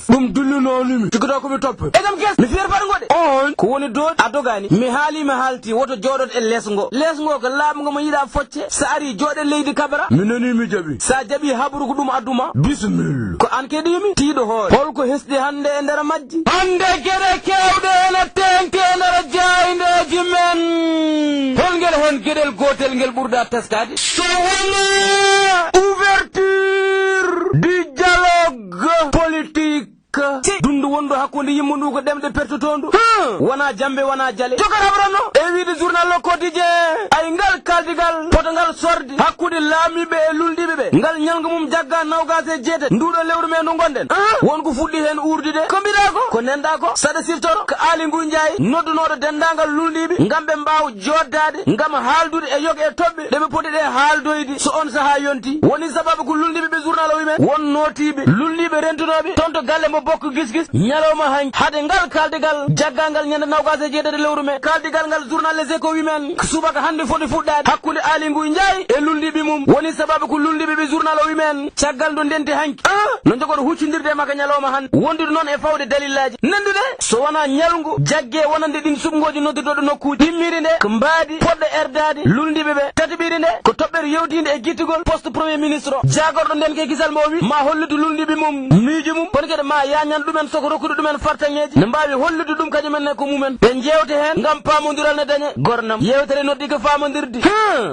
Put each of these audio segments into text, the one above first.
dum dullu nonumi tigudo ko mi topp egam ges mi fier far ngode on ko woni do adogani mi halti woto jodot e lesgo ko laamgo mo yida focce sa ari jode leydi kabara mi nani mi jabi sa jabi habru ko dum aduma bismillah ko an kedimi tiido hoore holko hesdi hande e nder majji hande kede kewde ene tenke nder jayndeji men hon gedel gotel ngel burda teskade so wona ouverture du dialogue politique dundu wondo hakkunde yimmo ndu ko demde pertotondu wana jambe wana jale jogar habrano e wiide journal Le Quotidien ay ngal kaldigal potongal sordi hakkunde laamibe e luldibe be ngal nyalgo mum jagga nawgase jete ndudo lewru men no gonden won ko fuddi hen urdide ko mbida ko nenda ko sada siftoro ko Ali Ngouille Ndiaye noddunodo dendangal luldibe ngambe mbaaw joddade ngam haaldude e yoge e tobbe debe podi de haaldoydi so on saha yonti woni sababu ko luldibe be journal o wimen won notibe luldibe rentunobe tonto galle mo bokk gis ñalawma hañ hade ngal kaldigal jaggangal ñande nawgase jeedede lewru me kaldigal ngal journal Les Échos wimen subaka hande foti fuddade hakkunde Ali Ngouille Ndiaye e luldibe mum woni sababu ko luldibe be journal o wimen caggal do ndenti hanki no jogodo huccindirde maka ñalawma hande wondude non e fawde dalillaji nandude so wana ñalngu jagge wonande din subgoji noddudodo nokkuji dimmiri nde ko mbaadi podde erdade luldibe be tatibiri nde ko tobbere yewtinde e gittugol poste premier ministre o jagordo nden ke gisal mo wi ma hollude luldibe mum miiji mum kono kede ma yañan ɗumen soko rokkude ɗumen fartaŋeji ne mbawi hollude ɗum kañumen ne ko mumen ɓe jewte hen ngam pamodiral ne dañe gornam yewtere noddi ko famodirdi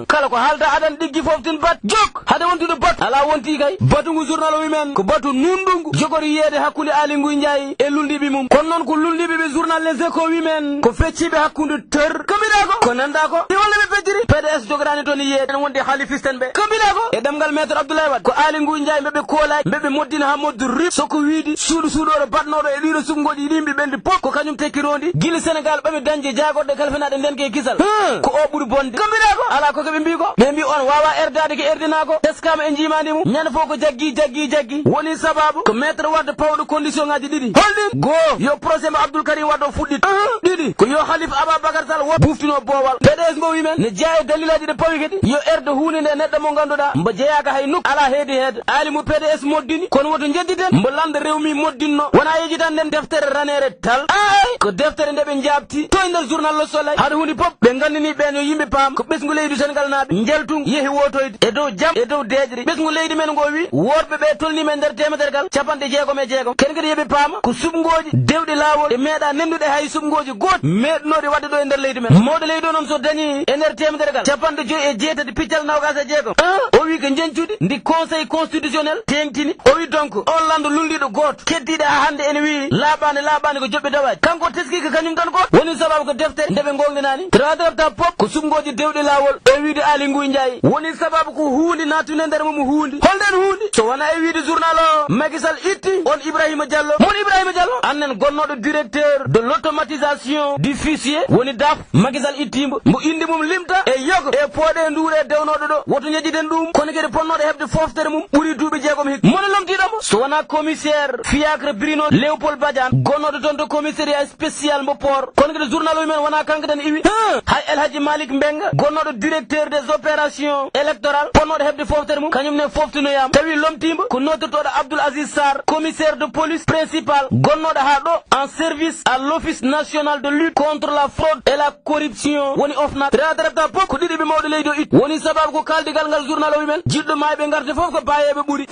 kala ko haalda aɗan ɗiggi foftin bat jok hade wontude bat ala wonti kay batugu journal o wimen ko batu nundungu jogori yeede hakkude Ali Ngouille Ndiaye e luldiɓe mum kono noon ko luldiɓe ɓe journal Les Échos wimen ko fecciɓe hakkude teur ko mbiɗa ko nanda ko ɗi walla ɓe fecciri PDS jogorani toon yeede en wonde haalifisten ɓe ko mbiɗa ko e ɗemgal maître Abdoulaye Wade ko Ali Ngouille Ndiaye mbeɓe koolay mbeɓe moddina ha moddu rip soko wiidi suuɗoɗo batnoɗo e ɗiɗo sumgoji yimɓe ɓendi pop ko kañum tekkirondi guila Sénégal ɓami dañde jagorɗe kalfinaɗe nden ke kisal ko o ɓuuri bonde ko mbiɗa ko ala ko ɓe mbi ko ɓe mbi on wawa erdade ko erdina ko teskama e jimani mum ñande fof ko jaggi woni sababu ko maître Wade pawɗo condition ngaji ɗiɗi holɗin goo yo procès mo Abdoul Karim Wade o fuɗɗit ɗiɗi ko yo Khalifa Ababacar Sall wo buftino boowal PDS mo wimen ne jeeya dalilaji ɗe pawi kadi yo erde hunde nde neɗɗo mo ganduɗa mbo jeeyaka hay nokku ala heedi heede ali mo PDS moddini kono woto jedditen mbo landa rewmi moddinno wona yejitan nden deftere ranere tal ay ko deftere nde ɓe jabti to e nder journal Le Soleil haɗa hunde pop ɓe gandini ɓen yo yimɓe paam ko ɓesgu leydi Sénégal naaɓe jeltung yeehi wotoyde e dow jam e dow deejri ɓesgu leydi men ngo wi worɓe ɓe tolnima nder temedergal capanɗe jeegom e jeegom ken kadi yeɓe paama ko subgoji dewɗe laawol e meeɗa nenduɗe hay subgoji goto meɗnode wadde ɗo e nder leydi men mawɗo leydi o noon so dañi e nder temedergal capanɗe joyi e jeetati piccal nawgas e jeegom o wi ko jencuɗi ndi conseil constitutionnel tengtini o wi donc on lando lundiɗo goto keddiɗe ha hande ene wi laaɓani ko joɓɓe dawaji kanko teski ko kañum tan goto woni sababu ko deftere ndeɓe gonɗinani tradrapta pop ko subgoji dewɗe laawol e wiide Ali Ngouille Ndiaye woni sababu ko huunde nattude nder mum huunde holden huunde so wona e wiide journal o Macky Sall itti on Ibrahima Diallo mon Ibrahima Diallo annen gonnoɗo directeur de l'automatisation du fichier woni DAF Macky Sall ittimbo mbo indi mum limta e yogo e pooɗe nduure dewnoɗo ɗo woto ñejjiden ɗum kono kadi ponnoɗo heɓde foftere mum ɓuuri duuɓi jeegom hikka mono lomtiɗomo so wona commissaire fiacre Bruno Léopold Badiane gonnoɗo toon to commissariat spécial mbo port kono kadi journal o men wona kanko tan iwi hay El Hadji Malick Mbenga gonnoɗo directeur des opérations électorales ponnoɗo heɓde foftere mum kañum ne foftinoyama tawi lomtimba ko nottotoɗo Abdoul Aziz Sarr commissaire de police principal gonnoɗo ha ɗo en service à l'office national de lutte contre la fraude et la corruption woni OFNAC tradarata pop ko ɗiɗi ɓe mawɗo leydi o it woni sababu ko kaldigal ngal journal o wimen jiɗɗo mayɓe garte foof ko bayeɓe ɓuuri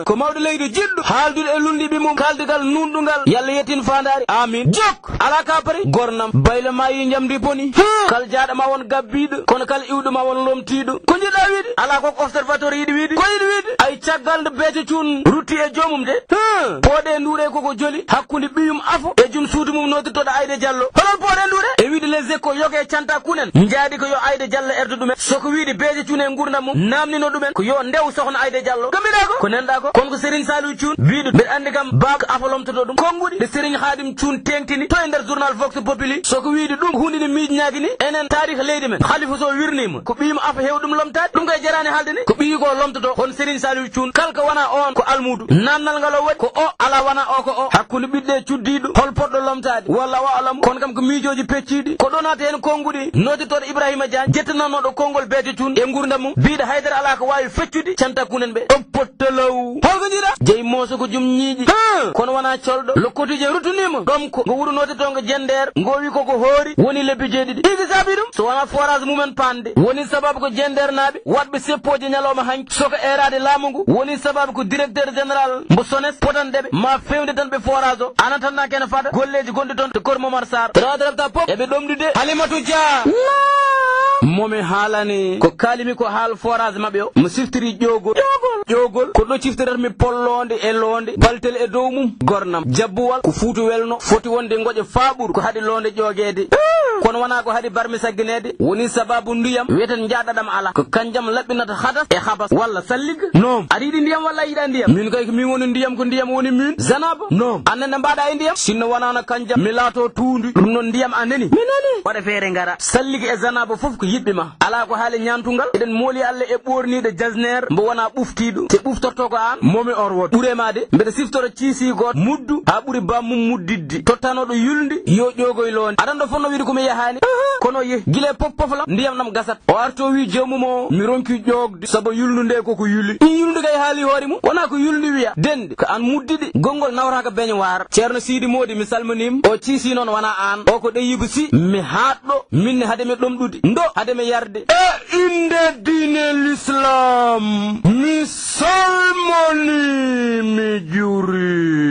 ko mawɗo leydi jiɗɗo haaldude e lundiɓe mum kaldigal nunɗugal yalla yettin fandari amin jok ala ka pari gornam bayle ma yi jamdi boni kal jaɗama won gabbiɗo kono kal iwɗuma won lomtiɗo ko jiɗɗa wiide ala koko observateur yiɗi wiide ko yiɗi wiide ay caggal nde beete cun rutti e jomum de pooɗe nduure koko joli hakkude ɓiyum afo e jum suudu mum noddirtoɗo Aïda Diallo holon pooɗe nduure e wiide Les Échos yoge canta kunen jaadi ko yo Aïda Diallo erdo ɗumen soko wiide beete cun e gurdam mum namnino ɗumen ko yo ndew sohna Aïda Diallo ko mbiɗa ko nenɗa ko kono ko Serigne Saliou Thioune wiide mbiɗa andi kam bak afo lomtoto ɗum konguɗi nde Serigne Khadim Thioune tengtini to e nder journal Vox Populi soko wiide ɗum hunde ne miijiñaki ni enen tarikh leydi men Khalifa so wirnima ko ɓiyimo afo heew ɗum lomtade ɗum kay jarani haalde ni ko ɓiyi ko lomtoto hon Serigne Saliou heewi cun kalka wana on ko almudu nannal ngal o waɗi ko o ala wana o ko o hakkunde ɓiɗɗe cuddiɗo hol poɗɗo lomtade walla wa alamu kono kam ko miijoji pecciɗi ko ɗonata hen konguɗi notitoɗo Ibrahima Diagne jettananoɗo konngol beete cun e gurdam mum biɗa haydara ala ko wawi feccude cantakkunen ɓe ɗon pottalaw holko jiɗa jeyi mooso ko jum ñiiƴi kono wana colɗo lokkotije rutunima ɗom ko ngo wuro notitongo Jender ngo wi koko hoori woni lebbi jeeɗiɗi ɗiɗi saabi ɗum so wona forage mumen pande woni sababu ko Jender naaɓe waɗɓe seppoje ñalawma hanki soko erade laamu ngu woni sababu ko directeur général mbo SONES potanɗeɓe ma fewde tan ɓe forage o ana tanna kene fata golleji gonɗi toon to Kor Momar Sarr tradrapta pop eɓe ɗomɗude Halimatou Dia momi haalani ko kalimi ko haal forage mabɓe o mo siftiri ƴogol ko ɗo ciftirata pollonde e londe baltel e dow mum gornam jabbuwal ko fuutu welno foti wonde goƴe faaɓuru ko haɗi londe ƴoguede kono wona ko haɗi barmi sagginede woni sababu ndiyam wiyeten jaɗaɗam ala ko kanjam laɓɓinata hadas e habas walla salliga non aɗa yiɗi ndiyam walla a yiɗa ndiyam min kay ko min woni ndiyam ko ndiyam woni min zanaba non annene mbaɗa e ndiyam sinno wonano kanjam mi laato tuundi ɗum noon ndiyam anneni minani waɗa feere ngara salliga e zanaba foof ko yiɓɓe ma ala ko haali ñantugal eɗen mooli Allah e ɓorniɗo jasner mbo wona ɓuftiɗo te ɓuftorto ko an momi orwoto ɓuurema de mbeɗa siftoro ciisi goto muddu ha ɓuuri bammum muddiddi tottanoɗo yulde yo ƴogoy londe aɗan ɗo fonno wiide komi yahani kono ye guila poflam ndiyam nam gasat o arto wi jomum o mi ronki ƴogde saabu yulndu nde koko yuli ɗin yulndu kay haali hoore mum wona ko yulndu wiya dende ko an muddiɗi gongol nawraka beñoir ceerno Sidi Modi mi salminima o ciisi noon wona an o ko ɗeyibo si mi haɗɗo minne hademi ɗomɗude ndo hademi yarde e inde diine l'islam mi salmoni mi juri